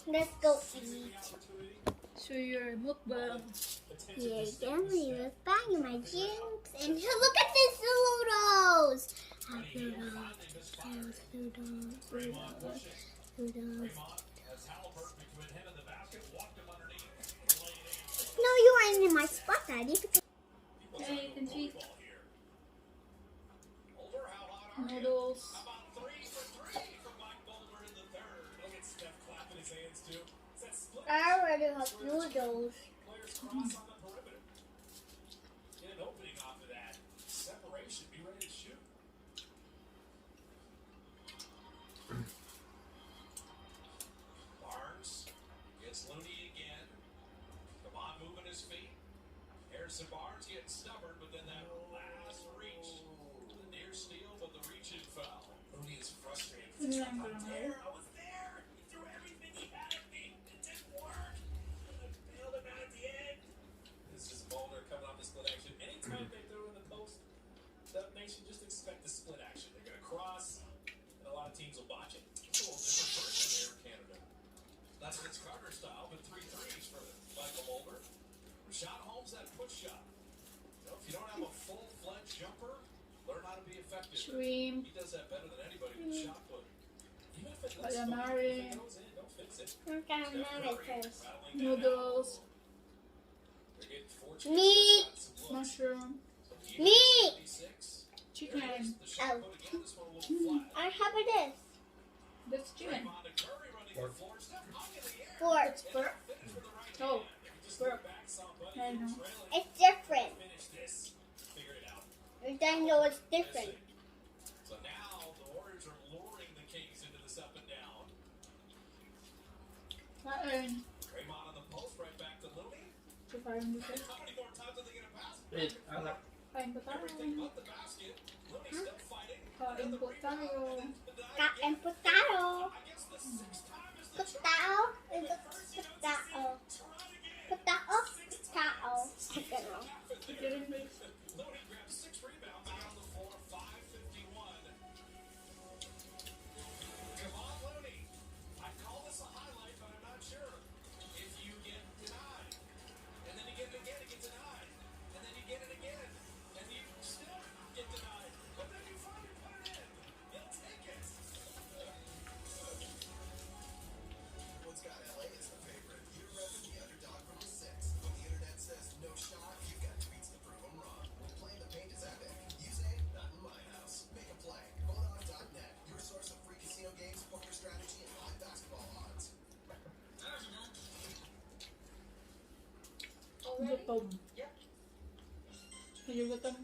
Let's go eat. So your mukbang. Yeah, definitely. Let's bang in my jeans. And look at these noodles. Noodles. No, you are in my spot, Daddy. Yeah, you can see noodles. I already have noodles. Barnes getting stubborn, but then that last reach, the near steal, but the reaching foul. Looney is frustrated. I was there. He threw everything he had at me. It didn't work. I bailed him out at the end. This is Mulder coming off the split action. Anytime they throw in the post, Dub Nation just expect the split action. They're going to cross, and a lot of teams will botch it. It's a little different version there in Canada. That's Vince Carter style, but 3 threes for Michael Mulder. Rashad Holmes, that push shot. You know, if you don't have a full-fledged jumper, learn how to be effective. Shrimp. He does that better than anybody with shot put. Even if it Calamari. goes in, don't fix it. I'm gonna have it first. Noodles. Meat. Mushroom. Meat. Chicken. Oh. I have this. That's chicken. Pork. It's pork. Oh, pork. I know. It's different. You don't know it's different. So now the Warriors are luring the Kings into this up and down. Draymond on the post, right back to Looney. How many more times are they going to pass? Kain po tayo. Everything but the basket. Looney still fighting. Kain po tayo. Kain putao. I guess the 6th time is the Putao. Putao. Putao. Putao. I don't know. Looney grabs 6 rebounds out on the floor, 5:51. Come on, Looney. I call this a highlight, but I'm not sure. If you get denied, and then you get it again, you get denied, and then you get it again, and you still get denied, but then you finally put it in. You'll take it. What's got LA is the favorite. You're repping the underdog from the 6. When the internet says no shot, you've got tweets to prove them wrong. When playing the paint is epic, you say, not in my house. Make a play. Bodog.net, your source of free casino games, poker strategy, and live basketball odds. Gutom. Yung gutom.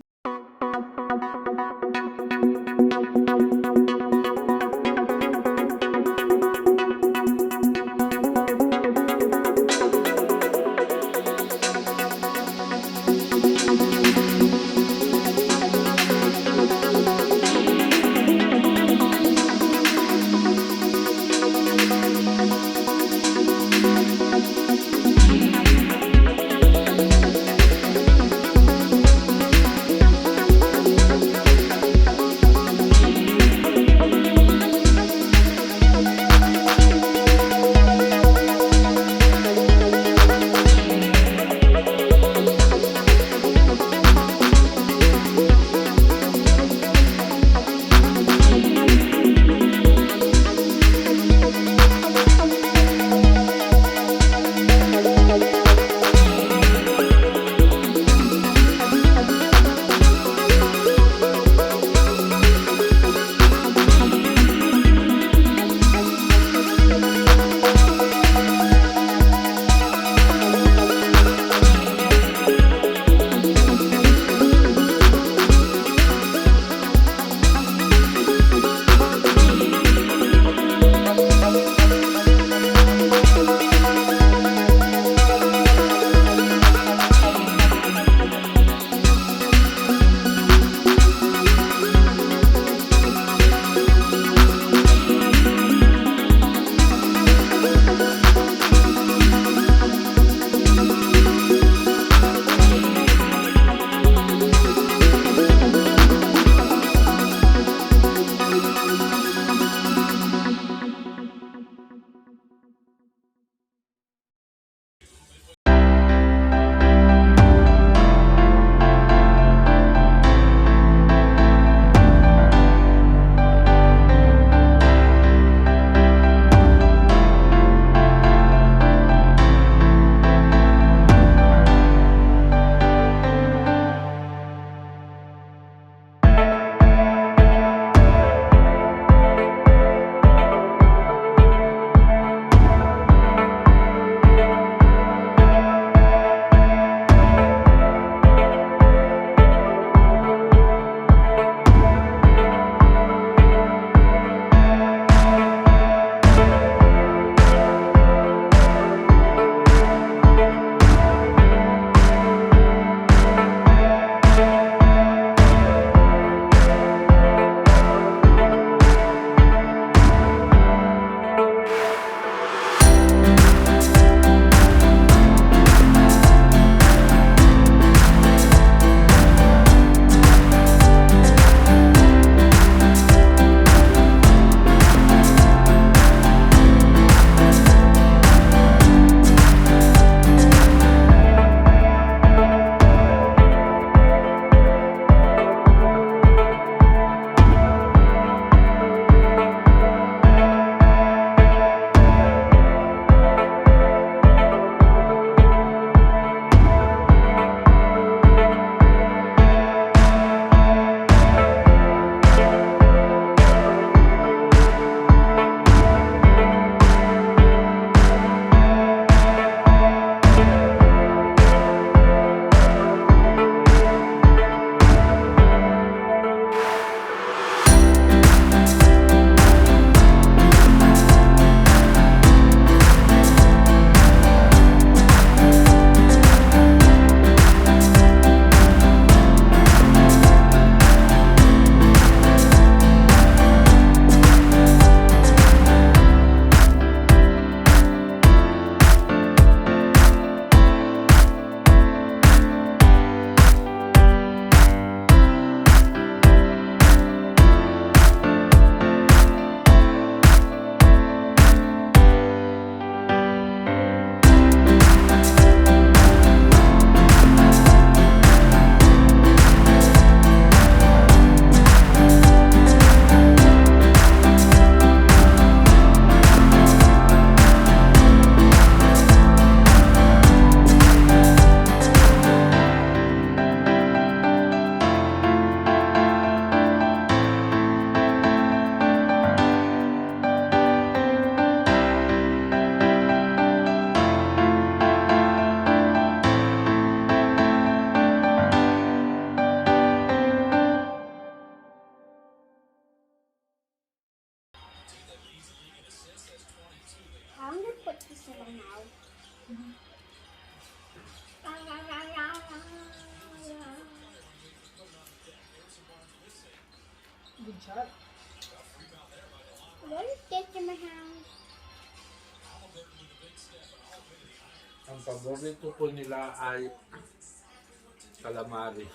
this one now. Good shot. What is this in my hand? Ang paborito po nila ay calamari.